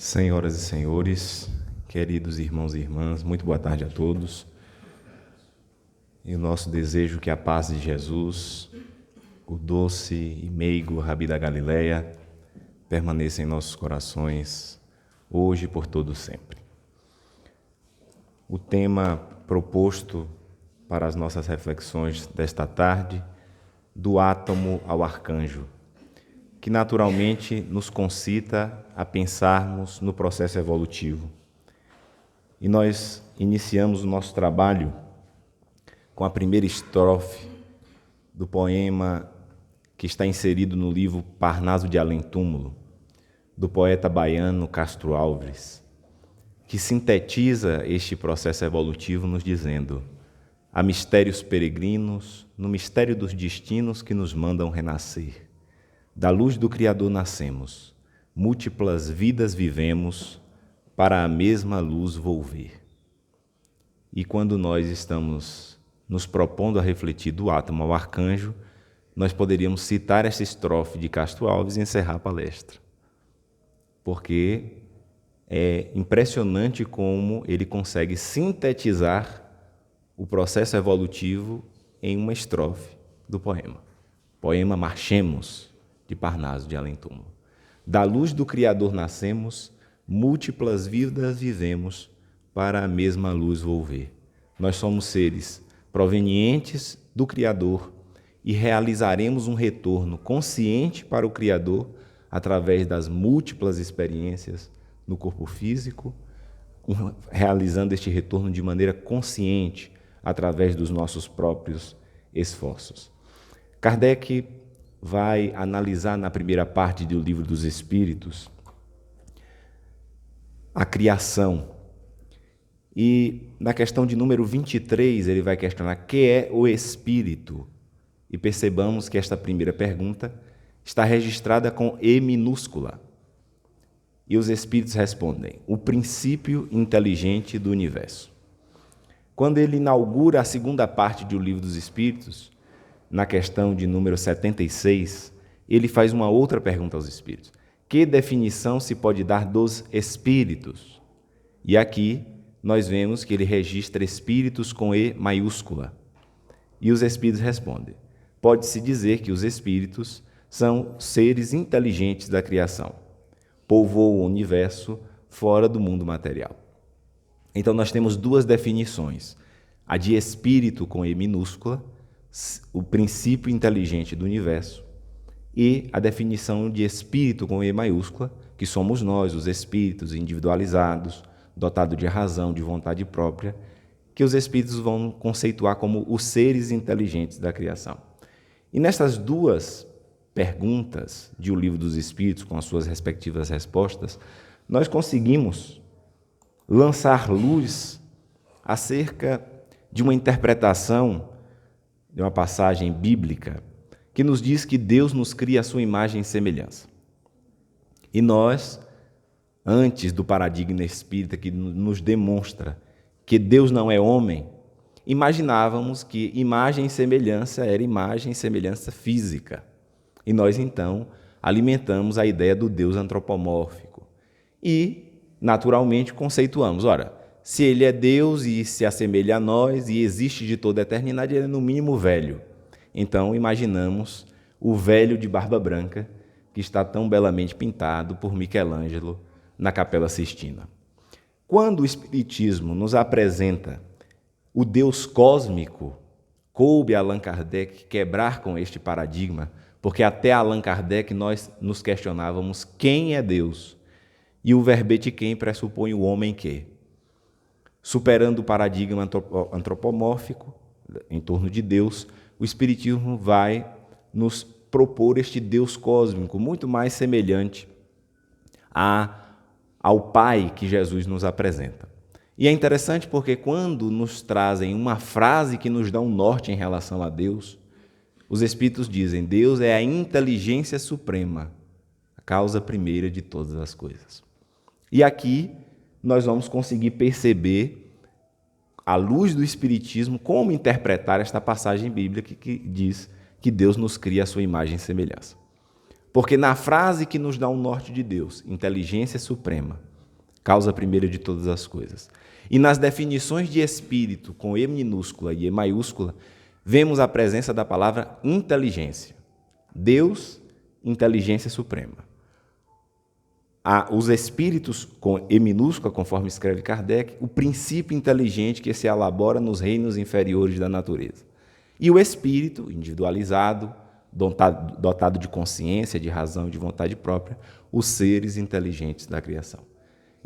Senhoras e senhores, queridos irmãos e irmãs, muito boa tarde a todos. E o nosso desejo que a paz de Jesus, o doce e meigo Rabi da Galileia, permaneça em nossos corações, hoje e por todo sempre. O tema proposto para as nossas reflexões desta tarde, do átomo ao arcanjo, que naturalmente nos concita a pensarmos no processo evolutivo. E nós iniciamos o nosso trabalho com a primeira estrofe do poema que está inserido no livro Parnaso de Além-Túmulo, do poeta baiano Castro Alves, que sintetiza este processo evolutivo nos dizendo: há mistérios peregrinos no mistério dos destinos que nos mandam renascer. Da luz do Criador nascemos, múltiplas vidas vivemos, para a mesma luz volver. E quando nós estamos nos propondo a refletir do átomo ao arcanjo, nós poderíamos citar esta estrofe de Castro Alves e encerrar a palestra. Porque é impressionante como ele consegue sintetizar o processo evolutivo em uma estrofe do poema. Poema Marchemos, de Parnaso de Além-Túmulo. Da luz do Criador nascemos, múltiplas vidas vivemos, para a mesma luz volver. Nós somos seres provenientes do Criador e realizaremos um retorno consciente para o Criador através das múltiplas experiências no corpo físico, realizando este retorno de maneira consciente através dos nossos próprios esforços. Kardec vai analisar na primeira parte do Livro dos Espíritos a criação. E na questão de número 23, ele vai questionar o que é o Espírito. E percebamos que esta primeira pergunta está registrada com E minúscula. E os Espíritos respondem: o princípio inteligente do universo. Quando ele inaugura a segunda parte do Livro dos Espíritos, na questão de número 76, ele faz uma outra pergunta aos espíritos. Que definição se pode dar dos espíritos? E aqui nós vemos que ele registra espíritos com E maiúscula. E os espíritos respondem: pode-se dizer que os espíritos são seres inteligentes da criação. Povoam o universo fora do mundo material. Então nós temos duas definições. A de espírito com E minúscula, o princípio inteligente do universo, e a definição de espírito com E maiúscula, que somos nós, os espíritos individualizados, dotados de razão, de vontade própria, que os espíritos vão conceituar como os seres inteligentes da criação. E nessas duas perguntas de O Livro dos Espíritos, com as suas respectivas respostas, nós conseguimos lançar luz acerca de uma interpretação de uma passagem bíblica que nos diz que Deus nos cria a sua imagem e semelhança. E nós, antes do paradigma espírita que nos demonstra que Deus não é homem, imaginávamos que imagem e semelhança era imagem e semelhança física. E nós, então, alimentamos a ideia do Deus antropomórfico. E, naturalmente, conceituamos, ora, se ele é Deus e se assemelha a nós e existe de toda a eternidade, ele é no mínimo velho. Então imaginamos o velho de barba branca que está tão belamente pintado por Michelangelo na Capela Sistina. Quando o Espiritismo nos apresenta o Deus cósmico, coube a Allan Kardec quebrar com este paradigma, porque até Allan Kardec nós nos questionávamos quem é Deus. E o verbete quem pressupõe o homem que. Superando o paradigma antropomórfico em torno de Deus, o Espiritismo vai nos propor este Deus cósmico, muito mais semelhante ao Pai que Jesus nos apresenta. E é interessante porque quando nos trazem uma frase que nos dá um norte em relação a Deus, os Espíritos dizem: Deus é a inteligência suprema, a causa primeira de todas as coisas. E aqui nós vamos conseguir perceber, à luz do Espiritismo, como interpretar esta passagem bíblica que diz que Deus nos cria a sua imagem e semelhança. Porque na frase que nos dá o norte de Deus, inteligência suprema, causa primeira de todas as coisas. E nas definições de espírito, com E minúscula e E maiúscula, vemos a presença da palavra inteligência. Deus, inteligência suprema. Os espíritos, com E minúscula, conforme escreve Kardec, o princípio inteligente que se elabora nos reinos inferiores da natureza. E o espírito, individualizado, dotado de consciência, de razão e de vontade própria, os seres inteligentes da criação.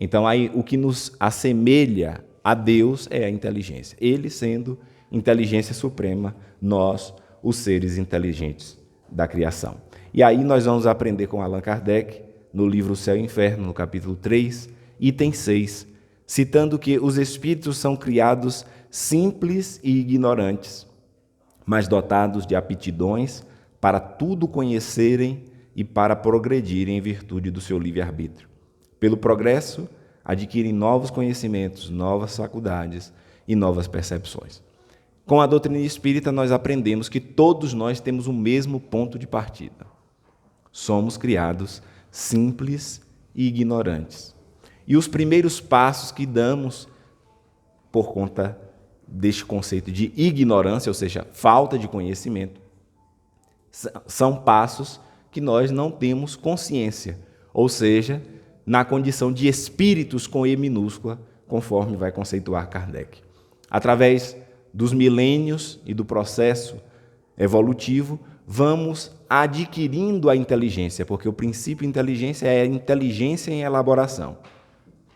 Então, aí, o que nos assemelha a Deus é a inteligência. Ele sendo inteligência suprema, nós, os seres inteligentes da criação. E aí nós vamos aprender com Allan Kardec, no livro O Céu e o Inferno, no capítulo 3, item 6, citando que os espíritos são criados simples e ignorantes, mas dotados de aptidões para tudo conhecerem e para progredirem em virtude do seu livre-arbítrio. Pelo progresso, adquirem novos conhecimentos, novas faculdades e novas percepções. Com a doutrina espírita, nós aprendemos que todos nós temos o mesmo ponto de partida. Somos criados simples e ignorantes. E os primeiros passos que damos por conta deste conceito de ignorância, ou seja, falta de conhecimento, são passos que nós não temos consciência, ou seja, na condição de espíritos com E minúscula, conforme vai conceituar Kardec. Através dos milênios e do processo evolutivo, vamos adquirindo a inteligência, porque o princípio de inteligência é a inteligência em elaboração.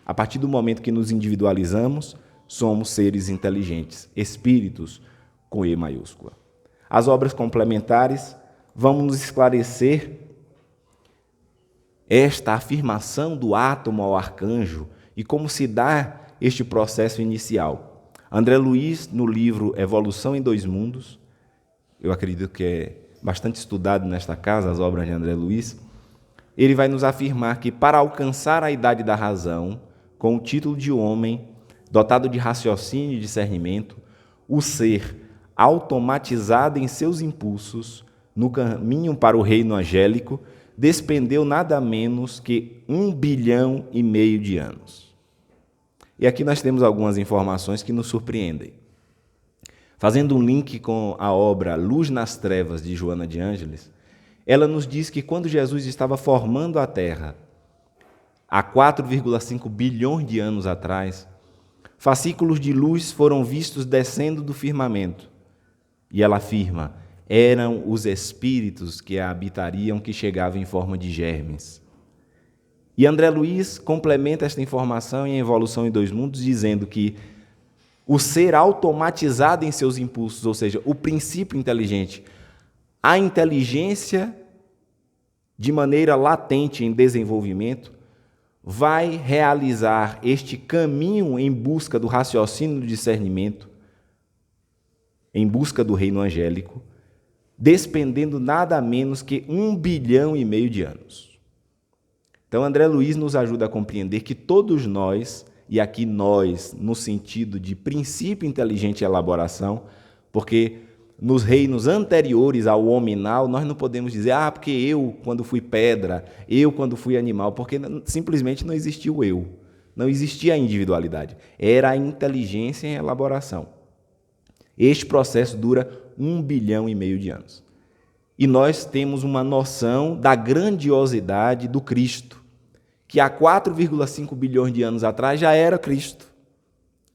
A partir do momento que nos individualizamos, somos seres inteligentes, espíritos com E maiúscula. As obras complementares vão nos esclarecer esta afirmação do átomo ao arcanjo e como se dá este processo inicial. André Luiz, no livro Evolução em Dois Mundos, eu acredito que é bastante estudado nesta casa, as obras de André Luiz, ele vai nos afirmar que para alcançar a idade da razão, com o título de homem, dotado de raciocínio e discernimento, o ser, automatizado em seus impulsos, no caminho para o reino angélico, despendeu nada menos que 1,5 bilhão de anos. E aqui nós temos algumas informações que nos surpreendem. Fazendo um link com a obra Luz nas Trevas, de Joana de Ângeles, ela nos diz que quando Jesus estava formando a Terra, há 4,5 bilhões de anos atrás, fascículos de luz foram vistos descendo do firmamento. E ela afirma, eram os espíritos que a habitariam que chegavam em forma de germes. E André Luiz complementa esta informação em Evolução em Dois Mundos, dizendo que o ser automatizado em seus impulsos, ou seja, o princípio inteligente, a inteligência de maneira latente em desenvolvimento, vai realizar este caminho em busca do raciocínio do discernimento, em busca do reino angélico, despendendo nada menos que 1,5 bilhão de anos. Então, André Luiz nos ajuda a compreender que todos nós, e aqui nós, no sentido de princípio inteligente e elaboração, porque nos reinos anteriores ao hominal, nós não podemos dizer, porque eu, quando fui pedra, eu, quando fui animal, porque simplesmente não existia o eu, não existia a individualidade, era a inteligência em elaboração. Este processo dura 1,5 bilhão de anos. E nós temos uma noção da grandiosidade do Cristo, que há 4,5 bilhões de anos atrás já era Cristo.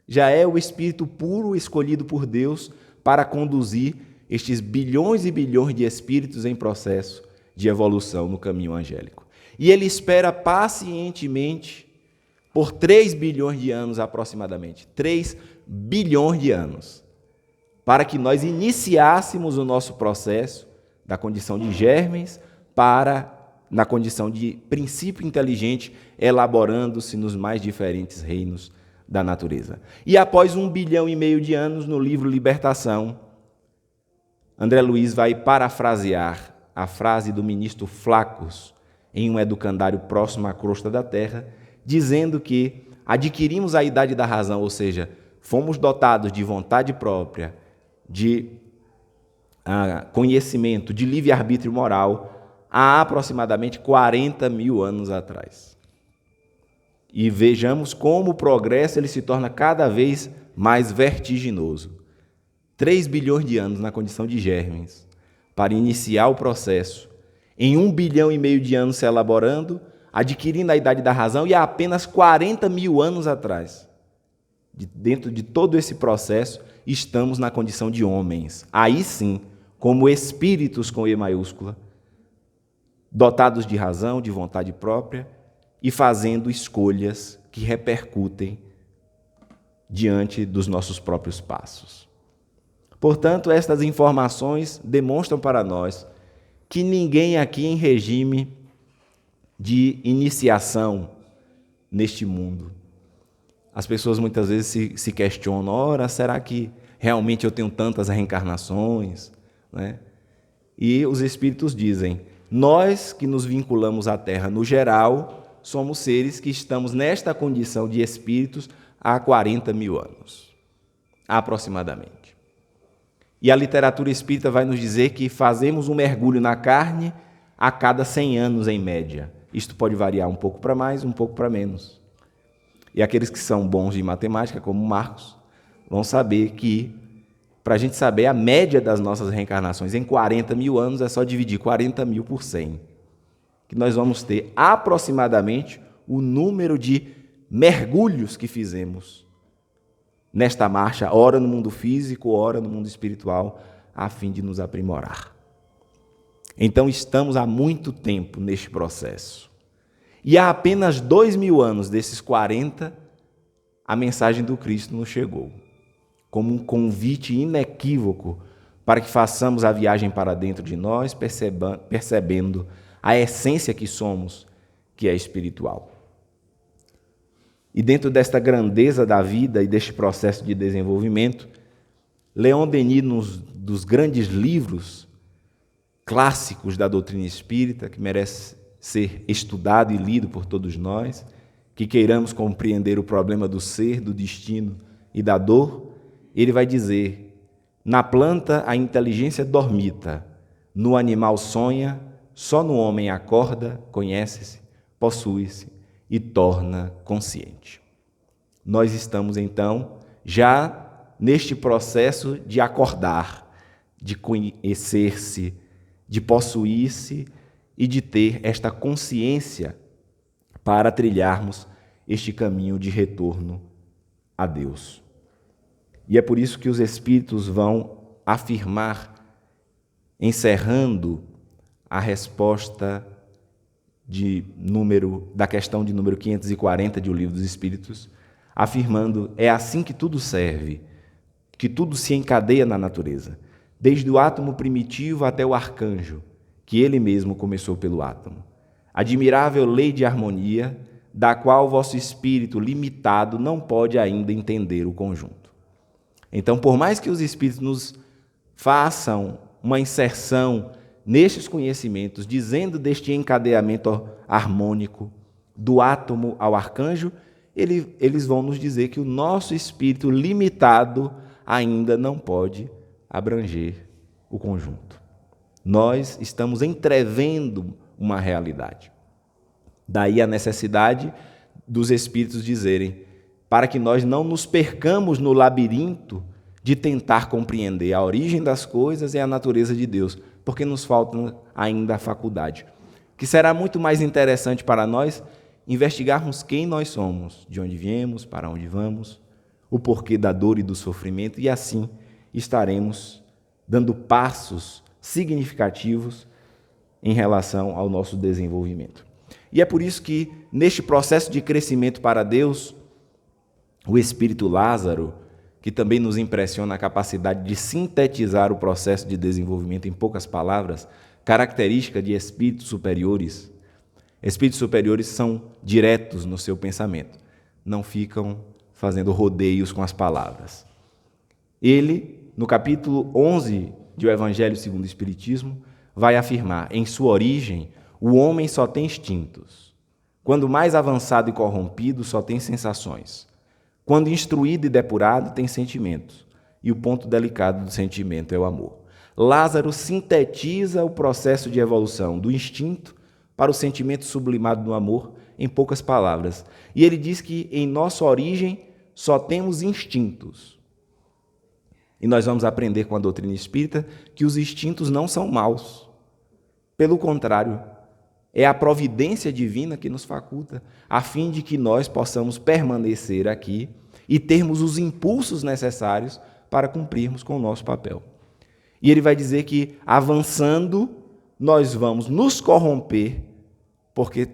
Já é o Espírito puro escolhido por Deus para conduzir estes bilhões e bilhões de espíritos em processo de evolução no caminho angélico. E ele espera pacientemente por 3 bilhões de anos aproximadamente, 3 bilhões de anos, para que nós iniciássemos o nosso processo da condição de germes na condição de princípio inteligente, elaborando-se nos mais diferentes reinos da natureza. E após 1,5 bilhão de anos, no livro Libertação, André Luiz vai parafrasear a frase do ministro Flacos em um educandário próximo à crosta da Terra, dizendo que adquirimos a idade da razão, ou seja, fomos dotados de vontade própria, de conhecimento, de livre-arbítrio moral, há aproximadamente 40 mil anos atrás. e vejamos como o progresso ele se torna cada vez mais vertiginoso. 3 bilhões de anos na condição de germes para iniciar o processo. Em 1,5 bilhão de anos se elaborando, adquirindo a idade da razão, e há apenas 40 mil anos atrás, dentro de todo esse processo, estamos na condição de homens. Aí sim, como espíritos com E maiúscula, dotados de razão, de vontade própria e fazendo escolhas que repercutem diante dos nossos próprios passos. Portanto, estas informações demonstram para nós que ninguém aqui em regime de iniciação neste mundo. As pessoas muitas vezes se questionam, ora, será que realmente eu tenho tantas reencarnações? Né? E os espíritos dizem, nós que nos vinculamos à Terra no geral, somos seres que estamos nesta condição de espíritos há 40 mil anos, aproximadamente. E a literatura espírita vai nos dizer que fazemos um mergulho na carne a cada 100 anos, em média. Isto pode variar um pouco para mais, um pouco para menos. E aqueles que são bons de matemática, como Marcos, vão saber que, para a gente saber a média das nossas reencarnações em 40 mil anos, é só dividir 40 mil por 100. Que nós vamos ter aproximadamente o número de mergulhos que fizemos nesta marcha, ora no mundo físico, ora no mundo espiritual, a fim de nos aprimorar. Então, estamos há muito tempo neste processo. E há apenas 2.000 anos desses 40, a mensagem do Cristo nos chegou, como um convite inequívoco para que façamos a viagem para dentro de nós, percebendo a essência que somos, que é espiritual. E dentro desta grandeza da vida e deste processo de desenvolvimento, Leon Denis, dos grandes livros clássicos da doutrina espírita, que merece ser estudado e lido por todos nós, que queiramos compreender o problema do ser, do destino e da dor, ele vai dizer, na planta a inteligência dormita, no animal sonha, só no homem acorda, conhece-se, possui-se e torna consciente. Nós estamos, então, já neste processo de acordar, de conhecer-se, de possuir-se e de ter esta consciência para trilharmos este caminho de retorno a Deus. E é por isso que os Espíritos vão afirmar, encerrando a resposta da questão de número 540 de O Livro dos Espíritos, afirmando, é assim que tudo serve, que tudo se encadeia na natureza, desde o átomo primitivo até o arcanjo, que ele mesmo começou pelo átomo. Admirável lei de harmonia, da qual vosso espírito limitado não pode ainda entender o conjunto. Então, por mais que os espíritos nos façam uma inserção nestes conhecimentos, dizendo deste encadeamento harmônico do átomo ao arcanjo, eles vão nos dizer que o nosso espírito limitado ainda não pode abranger o conjunto. Nós estamos entrevendo uma realidade. Daí a necessidade dos espíritos dizerem, para que nós não nos percamos no labirinto de tentar compreender a origem das coisas e a natureza de Deus, porque nos falta ainda a faculdade. Que será muito mais interessante para nós investigarmos quem nós somos, de onde viemos, para onde vamos, o porquê da dor e do sofrimento, e assim estaremos dando passos significativos em relação ao nosso desenvolvimento. E é por isso que, neste processo de crescimento para Deus, o Espírito Lázaro, que também nos impressiona a capacidade de sintetizar o processo de desenvolvimento em poucas palavras, característica de espíritos superiores. Espíritos superiores são diretos no seu pensamento, não ficam fazendo rodeios com as palavras. Ele, no capítulo 11 do Evangelho segundo o Espiritismo, vai afirmar, em sua origem, o homem só tem instintos. Quando mais avançado e corrompido, só tem sensações. Quando instruído e depurado, tem sentimentos. E o ponto delicado do sentimento é o amor. Lázaro sintetiza o processo de evolução do instinto para o sentimento sublimado do amor em poucas palavras. E ele diz que em nossa origem só temos instintos. E nós vamos aprender com a doutrina espírita que os instintos não são maus. Pelo contrário, é a providência divina que nos faculta, a fim de que nós possamos permanecer aqui e termos os impulsos necessários para cumprirmos com o nosso papel. E ele vai dizer que, avançando, nós vamos nos corromper, porque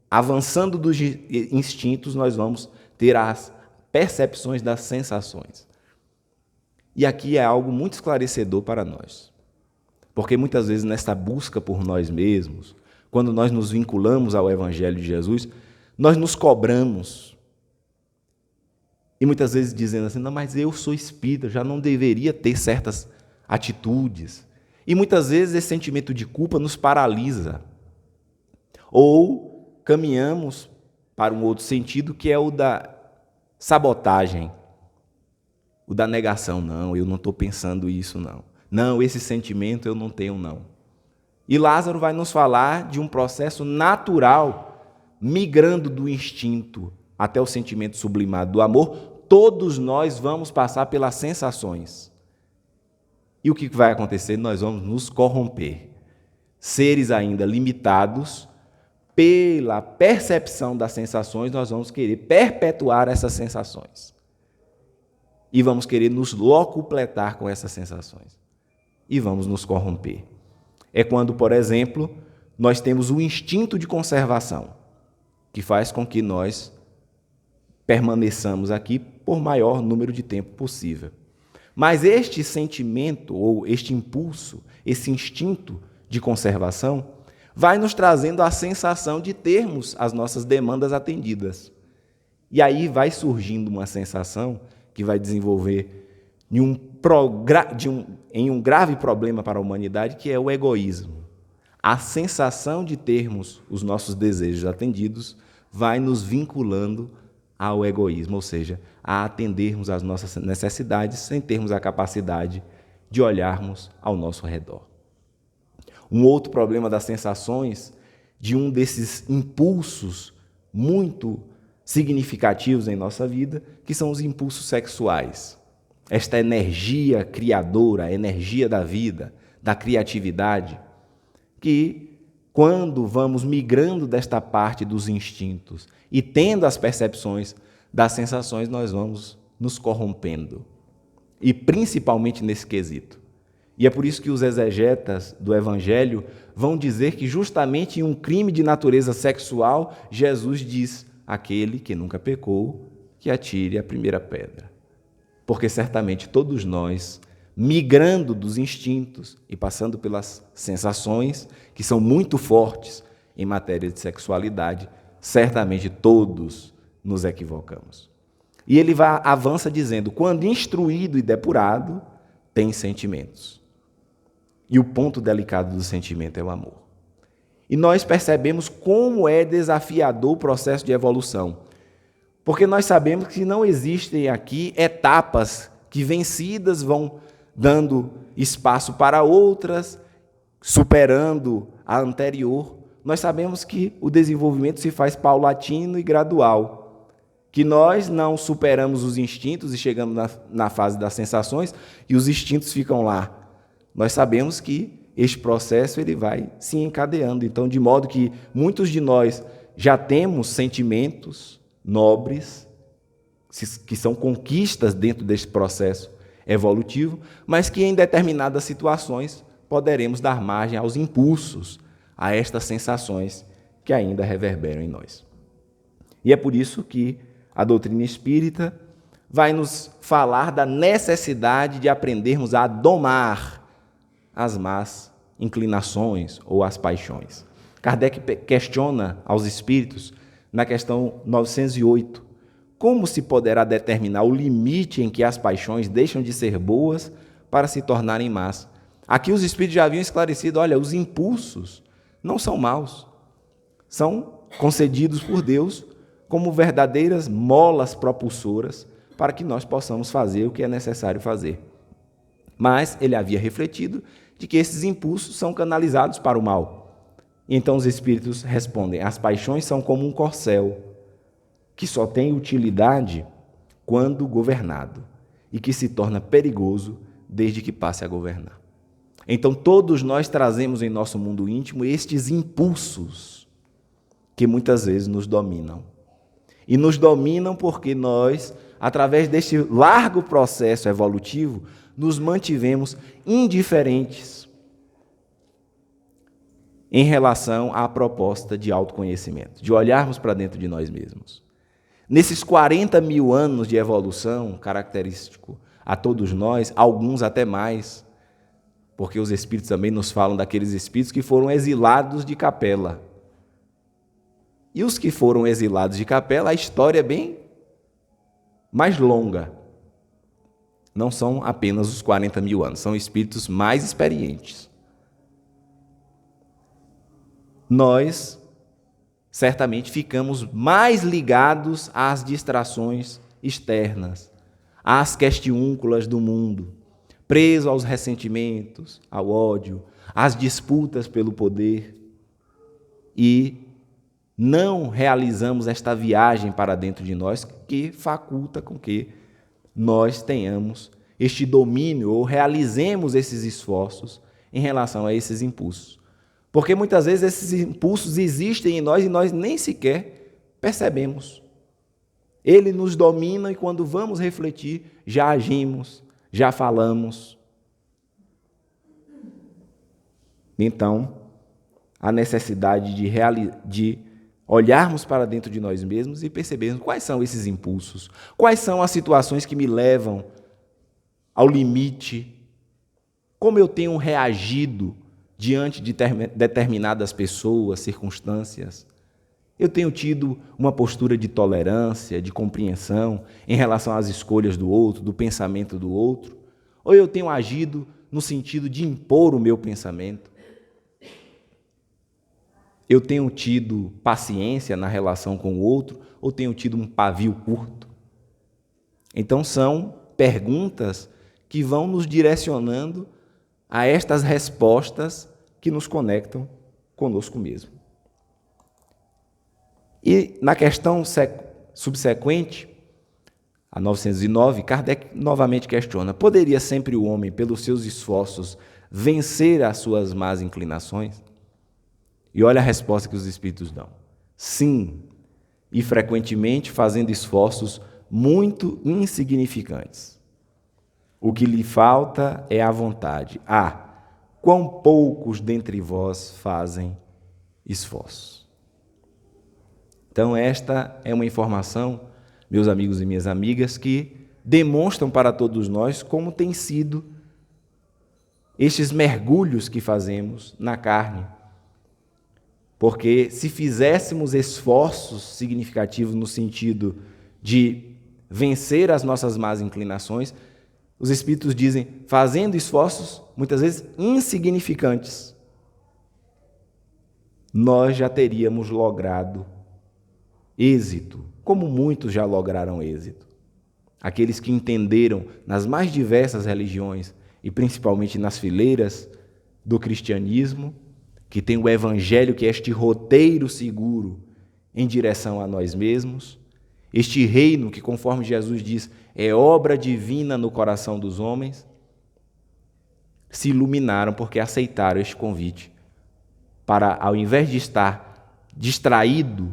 avançando dos instintos, nós vamos ter as percepções das sensações. E aqui é algo muito esclarecedor para nós. Porque muitas vezes nesta busca por nós mesmos, quando nós nos vinculamos ao Evangelho de Jesus, nós nos cobramos. E muitas vezes dizendo assim, não, mas eu sou espírita, já não deveria ter certas atitudes. E muitas vezes esse sentimento de culpa nos paralisa. Ou caminhamos para um outro sentido, que é o da sabotagem. O da negação, não, eu não estou pensando isso, não. Não, esse sentimento eu não tenho, não. E Lázaro vai nos falar de um processo natural, migrando do instinto até o sentimento sublimado do amor. Todos nós vamos passar pelas sensações. E o que vai acontecer? Nós vamos nos corromper. Seres ainda limitados, pela percepção das sensações, nós vamos querer perpetuar essas sensações. E vamos querer nos locupletar com essas sensações. E vamos nos corromper. É quando, por exemplo, nós temos o instinto de conservação, que faz com que nós permaneçamos aqui por maior número de tempo possível. Mas este sentimento, ou este impulso, esse instinto de conservação, vai nos trazendo a sensação de termos as nossas demandas atendidas. E aí vai surgindo uma sensação que vai desenvolver em um grave problema para a humanidade, que é o egoísmo. A sensação de termos os nossos desejos atendidos vai nos vinculando ao egoísmo, ou seja, a atendermos às nossas necessidades sem termos a capacidade de olharmos ao nosso redor. Um outro problema das sensações, de um desses impulsos muito significativos em nossa vida, que são os impulsos sexuais. Esta energia criadora, a energia da vida, da criatividade, que quando vamos migrando desta parte dos instintos e tendo as percepções das sensações, nós vamos nos corrompendo. E principalmente nesse quesito. E é por isso que os exegetas do Evangelho vão dizer que justamente em um crime de natureza sexual, Jesus diz: aquele que nunca pecou, que atire a primeira pedra. Porque certamente todos nós, migrando dos instintos e passando pelas sensações, que são muito fortes em matéria de sexualidade, certamente todos nos equivocamos. E ele avança dizendo: quando instruído e depurado, tem sentimentos. E o ponto delicado do sentimento é o amor. E nós percebemos como é desafiador o processo de evolução. Porque nós sabemos que não existem aqui etapas que vencidas vão dando espaço para outras, superando a anterior. Nós sabemos que o desenvolvimento se faz paulatino e gradual. Que nós não superamos os instintos e chegamos na fase das sensações e os instintos ficam lá. Nós sabemos que este processo ele vai se encadeando. Então, de modo que muitos de nós já temos sentimentos nobres, que são conquistas dentro deste processo evolutivo, mas que em determinadas situações poderemos dar margem aos impulsos, a estas sensações que ainda reverberam em nós. E é por isso que a doutrina espírita vai nos falar da necessidade de aprendermos a domar as más inclinações ou as paixões. Kardec questiona aos espíritos, na questão 908, como se poderá determinar o limite em que as paixões deixam de ser boas para se tornarem más. Aqui os espíritos já haviam esclarecido, olha, os impulsos não são maus, são concedidos por Deus como verdadeiras molas propulsoras para que nós possamos fazer o que é necessário fazer. Mas ele havia refletido de que esses impulsos são canalizados para o mal. Então os espíritos respondem: as paixões são como um corcel, que só tem utilidade quando governado, e que se torna perigoso desde que passe a governar. Então todos nós trazemos em nosso mundo íntimo estes impulsos que muitas vezes nos dominam. E nos dominam porque nós, através deste largo processo evolutivo, nos mantivemos indiferentes em relação à proposta de autoconhecimento, de olharmos para dentro de nós mesmos. Nesses 40 mil anos de evolução, característico a todos nós, alguns até mais, porque os espíritos também nos falam daqueles espíritos que foram exilados de capela. E os que foram exilados de capela, a história é bem mais longa. Não são apenas os 40 mil anos, são espíritos mais experientes. Nós, certamente, ficamos mais ligados às distrações externas, às questiúnculas do mundo, presos aos ressentimentos, ao ódio, às disputas pelo poder, e não realizamos esta viagem para dentro de nós que faculta com que nós tenhamos este domínio ou realizemos esses esforços em relação a esses impulsos. Porque muitas vezes esses impulsos existem em nós e nós nem sequer percebemos. Ele nos domina e quando vamos refletir, já agimos, já falamos. Então, a necessidade de olharmos para dentro de nós mesmos e percebermos quais são esses impulsos, quais são as situações que me levam ao limite, como eu tenho reagido diante de determinadas pessoas, circunstâncias. Eu tenho tido uma postura de tolerância, de compreensão em relação às escolhas do outro, do pensamento do outro, ou eu tenho agido no sentido de impor o meu pensamento? Eu tenho tido paciência na relação com o outro ou tenho tido um pavio curto? Então são perguntas que vão nos direcionando a estas respostas que nos conectam conosco mesmo. E na questão subsequente, a 909, Kardec novamente questiona: poderia sempre o homem, pelos seus esforços, vencer as suas más inclinações? E olha a resposta que os espíritos dão: sim, e frequentemente fazendo esforços muito insignificantes. O que lhe falta é a vontade. Quão poucos dentre vós fazem esforços. Então esta é uma informação, meus amigos e minhas amigas, que demonstram para todos nós como tem sido estes mergulhos que fazemos na carne. Porque se fizéssemos esforços significativos no sentido de vencer as nossas más inclinações, os espíritos dizem, fazendo esforços, muitas vezes insignificantes, nós já teríamos logrado êxito, como muitos já lograram êxito. Aqueles que entenderam nas mais diversas religiões, e principalmente nas fileiras do cristianismo, que tem o Evangelho, que é este roteiro seguro em direção a nós mesmos, este reino que, conforme Jesus diz, é obra divina no coração dos homens, se iluminaram porque aceitaram este convite para, ao invés de estar distraído,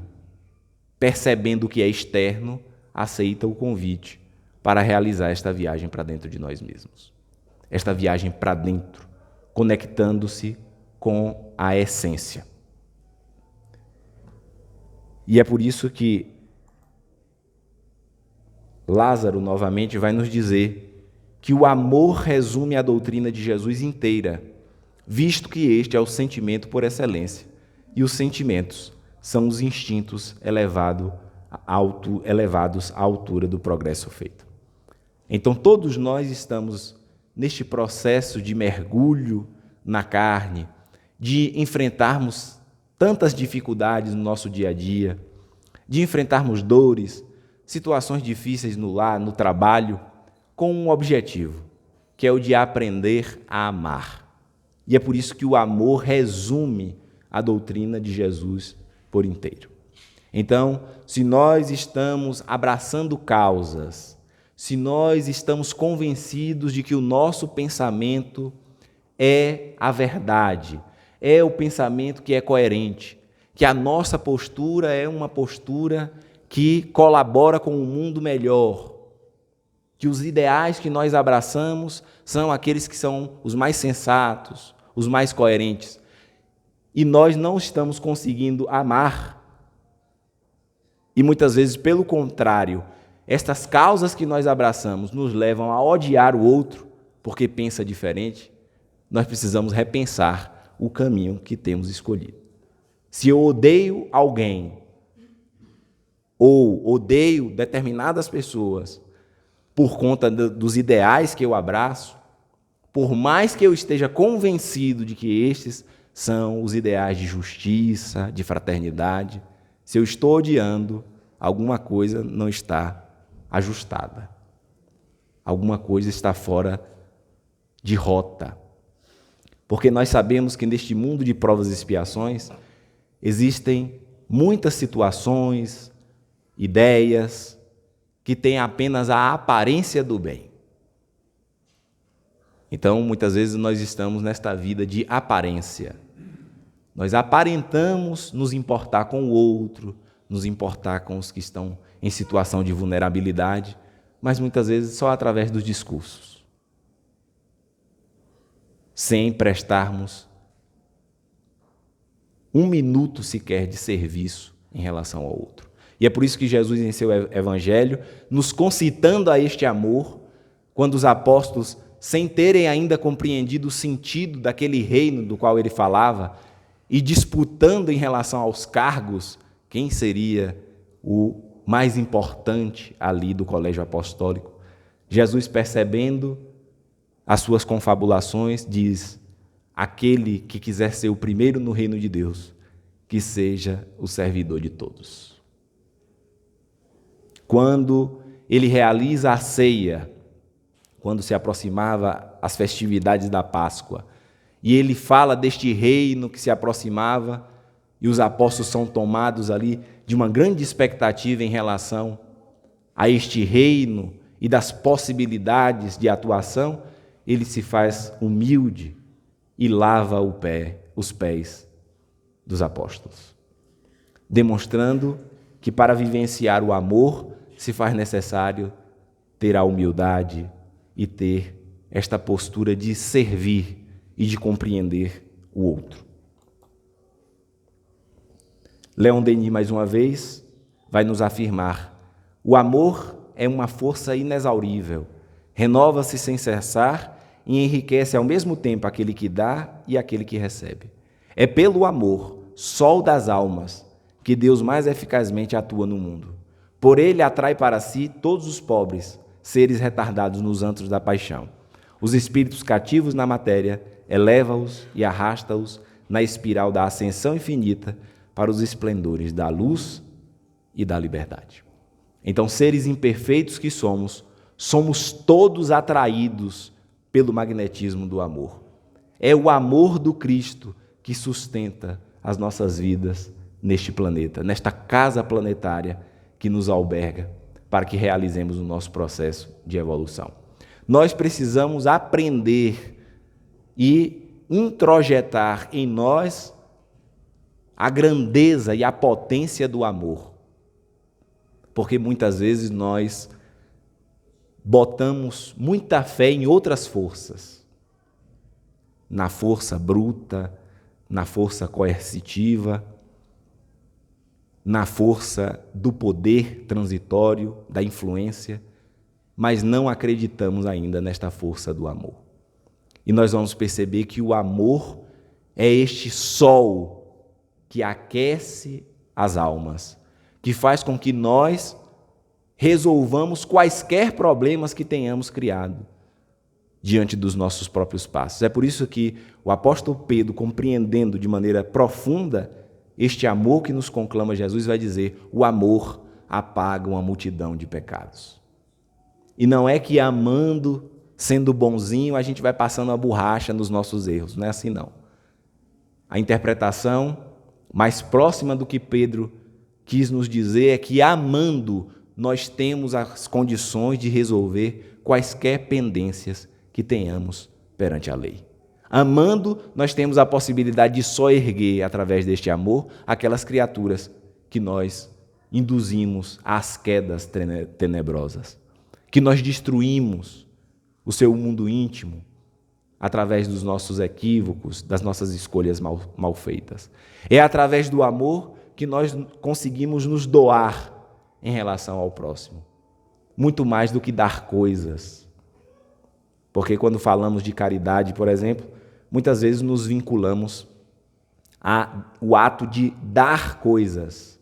percebendo o que é externo, aceita o convite para realizar esta viagem para dentro de nós mesmos. Esta viagem para dentro, conectando-se com a essência. E é por isso que Lázaro, novamente, vai nos dizer que o amor resume a doutrina de Jesus inteira, visto que este é o sentimento por excelência, e os sentimentos são os instintos elevados à altura do progresso feito. Então, todos nós estamos neste processo de mergulho na carne, de enfrentarmos tantas dificuldades no nosso dia a dia, de enfrentarmos dores, situações difíceis no lar, no trabalho, com um objetivo, que é o de aprender a amar. E é por isso que o amor resume a doutrina de Jesus por inteiro. Então, se nós estamos abraçando causas, se nós estamos convencidos de que o nosso pensamento é a verdade, é o pensamento que é coerente, que a nossa postura é uma postura que colabora com um mundo melhor, que os ideais que nós abraçamos são aqueles que são os mais sensatos, os mais coerentes, e nós não estamos conseguindo amar, e muitas vezes, pelo contrário, estas causas que nós abraçamos nos levam a odiar o outro, porque pensa diferente, nós precisamos repensar o caminho que temos escolhido. Se eu odeio alguém, ou odeio determinadas pessoas, por conta dos ideais que eu abraço, por mais que eu esteja convencido de que estes são os ideais de justiça, de fraternidade, se eu estou odiando, alguma coisa não está ajustada. Alguma coisa está fora de rota. Porque nós sabemos que neste mundo de provas e expiações existem muitas situações, ideias, que têm apenas a aparência do bem. Então, muitas vezes nós estamos nesta vida de aparência. Nós aparentamos nos importar com o outro, nos importar com os que estão em situação de vulnerabilidade, mas muitas vezes só através dos discursos, sem prestarmos um minuto sequer de serviço em relação ao outro. E é por isso que Jesus, em seu evangelho, nos concitando a este amor, quando os apóstolos, sem terem ainda compreendido o sentido daquele reino do qual ele falava, e disputando em relação aos cargos, quem seria o mais importante ali do colégio apostólico, Jesus, percebendo as suas confabulações, diz: aquele que quiser ser o primeiro no reino de Deus, que seja o servidor de todos. Quando ele realiza a ceia, quando se aproximava as festividades da Páscoa, e ele fala deste reino que se aproximava, e os apóstolos são tomados ali de uma grande expectativa em relação a este reino e das possibilidades de atuação, ele se faz humilde e lava os pés dos apóstolos, demonstrando que para vivenciar o amor se faz necessário ter a humildade e ter esta postura de servir e de compreender o outro. Leon Denis, mais uma vez, vai nos afirmar: o amor é uma força inexaurível, renova-se sem cessar e enriquece ao mesmo tempo aquele que dá e aquele que recebe. É pelo amor, sol das almas, que Deus mais eficazmente atua no mundo. Por ele atrai para si todos os pobres, seres retardados nos antros da paixão. Os espíritos cativos na matéria, eleva-os e arrasta-os na espiral da ascensão infinita para os esplendores da luz e da liberdade. Então, seres imperfeitos que somos todos atraídos pelo magnetismo do amor. É o amor do Cristo que sustenta as nossas vidas neste planeta, nesta casa planetária que nos alberga, para que realizemos o nosso processo de evolução. Nós precisamos aprender e introjetar em nós a grandeza e a potência do amor, porque muitas vezes nós botamos muita fé em outras forças, na força bruta, na força coercitiva, na força do poder transitório, da influência, mas não acreditamos ainda nesta força do amor. E nós vamos perceber que o amor é este sol que aquece as almas, que faz com que nós resolvamos quaisquer problemas que tenhamos criado diante dos nossos próprios passos. É por isso que o apóstolo Pedro, compreendendo de maneira profunda este amor que nos conclama Jesus, vai dizer: o amor apaga uma multidão de pecados. E não é que amando, sendo bonzinho, a gente vai passando a borracha nos nossos erros. Não é assim, não. A interpretação mais próxima do que Pedro quis nos dizer é que, amando, nós temos as condições de resolver quaisquer pendências que tenhamos perante a lei. Amando, nós temos a possibilidade de só erguer, através deste amor, aquelas criaturas que nós induzimos às quedas tenebrosas, que nós destruímos o seu mundo íntimo através dos nossos equívocos, das nossas escolhas mal feitas. É através do amor que nós conseguimos nos doar em relação ao próximo, muito mais do que dar coisas. Porque quando falamos de caridade, por exemplo, muitas vezes nos vinculamos ao ato de dar coisas.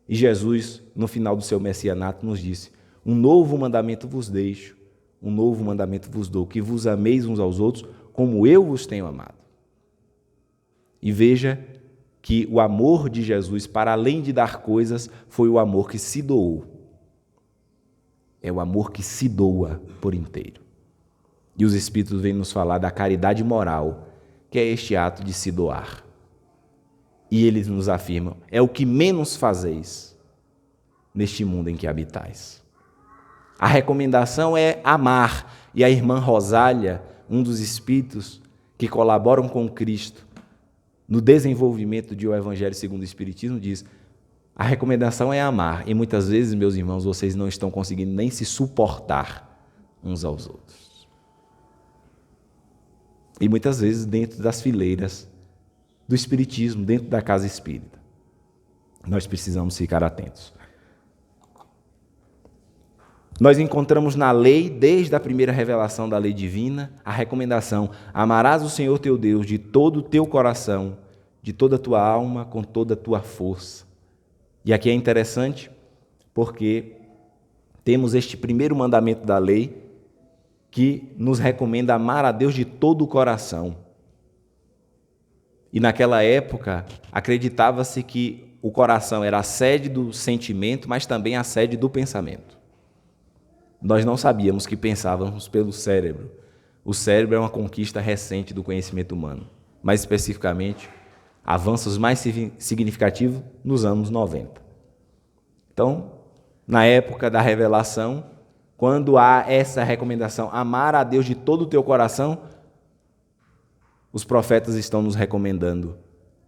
E Jesus, no final do seu messianato, nos disse: um novo mandamento vos deixo, um novo mandamento vos dou, que vos ameis uns aos outros, como eu vos tenho amado. E veja que o amor de Jesus, para além de dar coisas, foi o amor que se doou. É o amor que se doa por inteiro. E os Espíritos vêm nos falar da caridade moral, que é este ato de se doar. E eles nos afirmam: é o que menos fazeis neste mundo em que habitais. A recomendação é amar. E a irmã Rosália, um dos Espíritos que colaboram com Cristo no desenvolvimento de O Evangelho segundo o Espiritismo, diz: a recomendação é amar. E muitas vezes, meus irmãos, vocês não estão conseguindo nem se suportar uns aos outros. E muitas vezes dentro das fileiras do Espiritismo, dentro da casa espírita. Nós precisamos ficar atentos. Nós encontramos na lei, desde a primeira revelação da lei divina, a recomendação: amarás o Senhor teu Deus de todo o teu coração, de toda a tua alma, com toda a tua força. E aqui é interessante, porque temos este primeiro mandamento da lei, que nos recomenda amar a Deus de todo o coração. E naquela época, acreditava-se que o coração era a sede do sentimento, mas também a sede do pensamento. Nós não sabíamos que pensávamos pelo cérebro. O cérebro é uma conquista recente do conhecimento humano, mais especificamente, avanços mais significativos nos anos 90. Então, na época da revelação, quando há essa recomendação, amar a Deus de todo o teu coração, os profetas estão nos recomendando: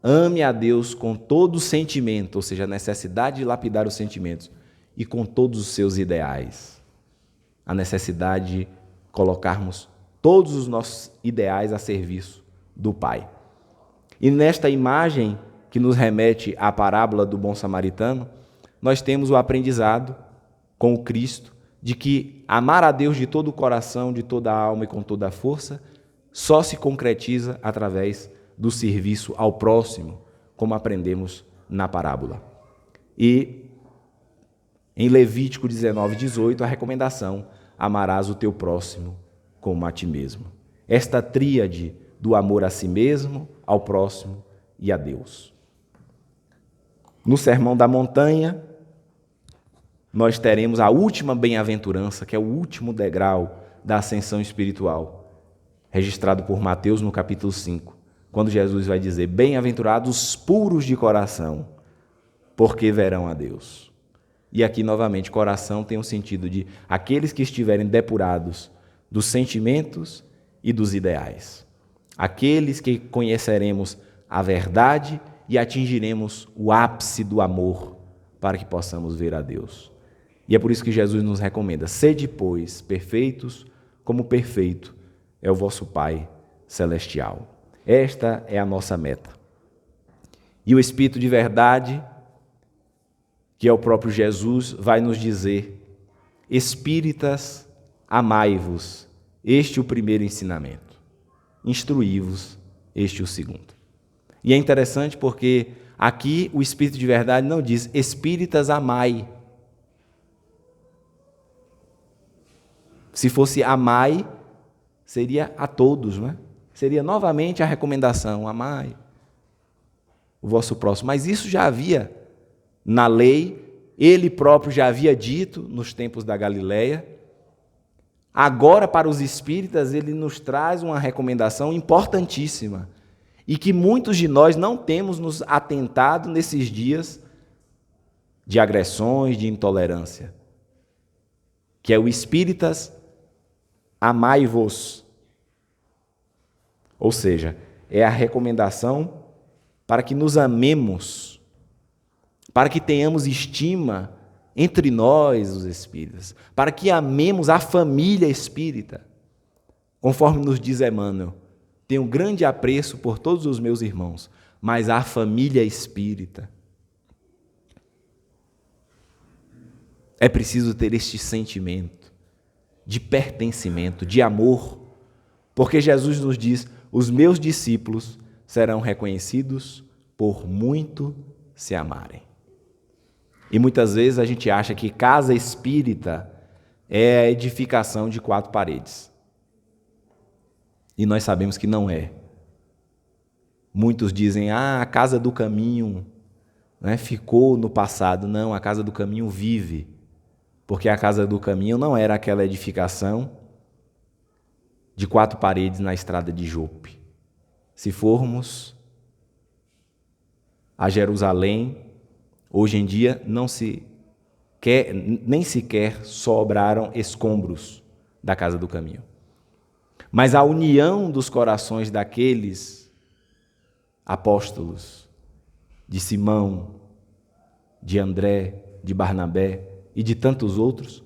ame a Deus com todo o sentimento, ou seja, a necessidade de lapidar os sentimentos, e com todos os seus ideais. A necessidade de colocarmos todos os nossos ideais a serviço do Pai. E nesta imagem que nos remete à parábola do bom samaritano, nós temos o aprendizado com o Cristo de que amar a Deus de todo o coração, de toda a alma e com toda a força só se concretiza através do serviço ao próximo, como aprendemos na parábola. E em Levítico 19:18, a recomendação: amarás o teu próximo como a ti mesmo. Esta tríade do amor a si mesmo, ao próximo e a Deus. No Sermão da Montanha, nós teremos a última bem-aventurança, que é o último degrau da ascensão espiritual, registrado por Mateus no capítulo 5, quando Jesus vai dizer: bem-aventurados os puros de coração, porque verão a Deus. E aqui, novamente, coração tem o sentido de aqueles que estiverem depurados dos sentimentos e dos ideais. Aqueles que conheceremos a verdade e atingiremos o ápice do amor para que possamos ver a Deus. E é por isso que Jesus nos recomenda: sede, pois, perfeitos, como perfeito é o vosso Pai celestial. Esta é a nossa meta. E o Espírito de verdade, que é o próprio Jesus, vai nos dizer: espíritas, amai-vos, este é o primeiro ensinamento. Instruí-vos, este é o segundo. E é interessante porque aqui o Espírito de verdade não diz: espíritas, amai. Se fosse amai, seria a todos, não é? Seria novamente a recomendação: amai o vosso próximo. Mas isso já havia na lei, ele próprio já havia dito nos tempos da Galileia. Agora, para os espíritas, ele nos traz uma recomendação importantíssima. e que muitos de nós não temos nos atentado nesses dias de agressões, de intolerância, que é o Espíritas Amai-vos. Ou seja, é a recomendação para que nos amemos, para que tenhamos estima entre nós, os espíritas, para que amemos a família espírita. Conforme nos diz Emmanuel, tenho grande apreço por todos os meus irmãos, mas a família espírita. É preciso ter este sentimento de pertencimento, de amor, porque Jesus nos diz: os meus discípulos serão reconhecidos por muito se amarem. E muitas vezes a gente acha que casa espírita é a edificação de 4 paredes. E nós sabemos que não é. Muitos dizem: a casa do caminho, né, ficou no passado. Não, a casa do caminho vive. Porque a casa do caminho não era aquela edificação de 4 paredes na estrada de Jope. Se formos a Jerusalém, hoje em dia nem sequer sobraram escombros da casa do caminho. Mas a união dos corações daqueles apóstolos, de Simão, de André, de Barnabé e de tantos outros,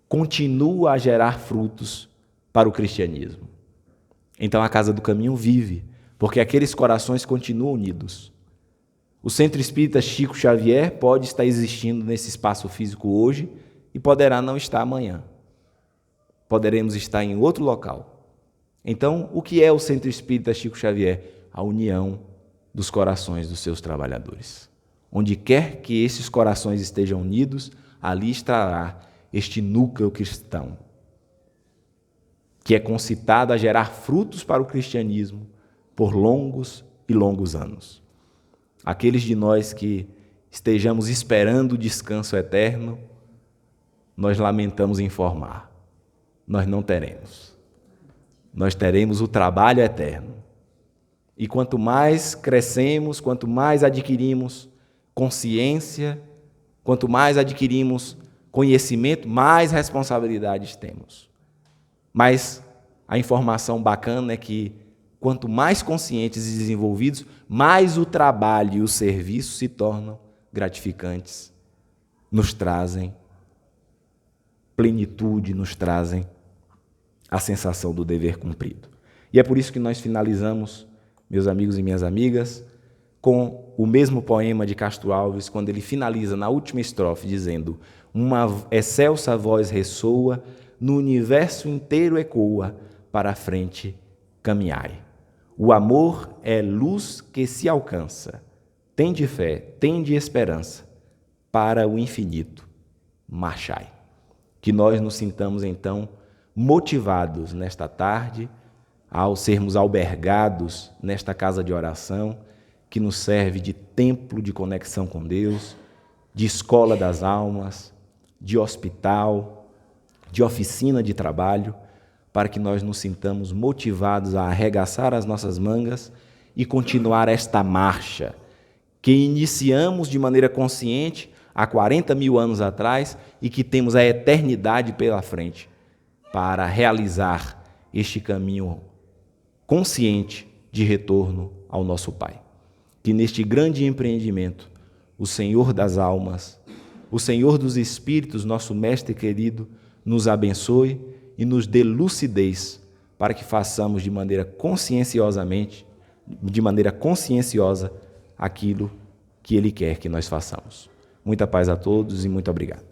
continua a gerar frutos para o cristianismo. Então a casa do caminho vive, porque aqueles corações continuam unidos. O Centro Espírita Chico Xavier pode estar existindo nesse espaço físico hoje e poderá não estar amanhã. Poderemos estar em outro local. Então, o que é o Centro Espírita Chico Xavier? A união dos corações dos seus trabalhadores. Onde quer que esses corações estejam unidos, ali estará este núcleo cristão, que é concitado a gerar frutos para o cristianismo por longos e longos anos. Aqueles de nós que estejamos esperando o descanso eterno, nós lamentamos informar, nós não teremos. Nós teremos o trabalho eterno. E quanto mais crescemos, quanto mais adquirimos consciência, quanto mais adquirimos conhecimento, mais responsabilidades temos. Mas a informação bacana é que quanto mais conscientes e desenvolvidos, mais o trabalho e o serviço se tornam gratificantes, nos trazem plenitude, nos trazem a sensação do dever cumprido. E é por isso que nós finalizamos, meus amigos e minhas amigas, com o mesmo poema de Castro Alves, quando ele finaliza na última estrofe, dizendo: uma excelsa voz ressoa, no universo inteiro ecoa, para a frente caminhai. O amor é luz que se alcança. Tende fé, tende esperança, para o infinito marchai. Que nós nos sintamos, então, motivados nesta tarde, ao sermos albergados nesta casa de oração, que nos serve de templo de conexão com Deus, de escola das almas, de hospital, de oficina de trabalho, para que nós nos sintamos motivados a arregaçar as nossas mangas e continuar esta marcha que iniciamos de maneira consciente há 40 mil anos atrás e que temos a eternidade pela frente para realizar este caminho consciente de retorno ao nosso Pai. Que neste grande empreendimento, o Senhor das almas, o Senhor dos Espíritos, nosso Mestre querido, nos abençoe e nos dê lucidez para que façamos de maneira conscienciosa aquilo que Ele quer que nós façamos. Muita paz a todos e muito obrigado.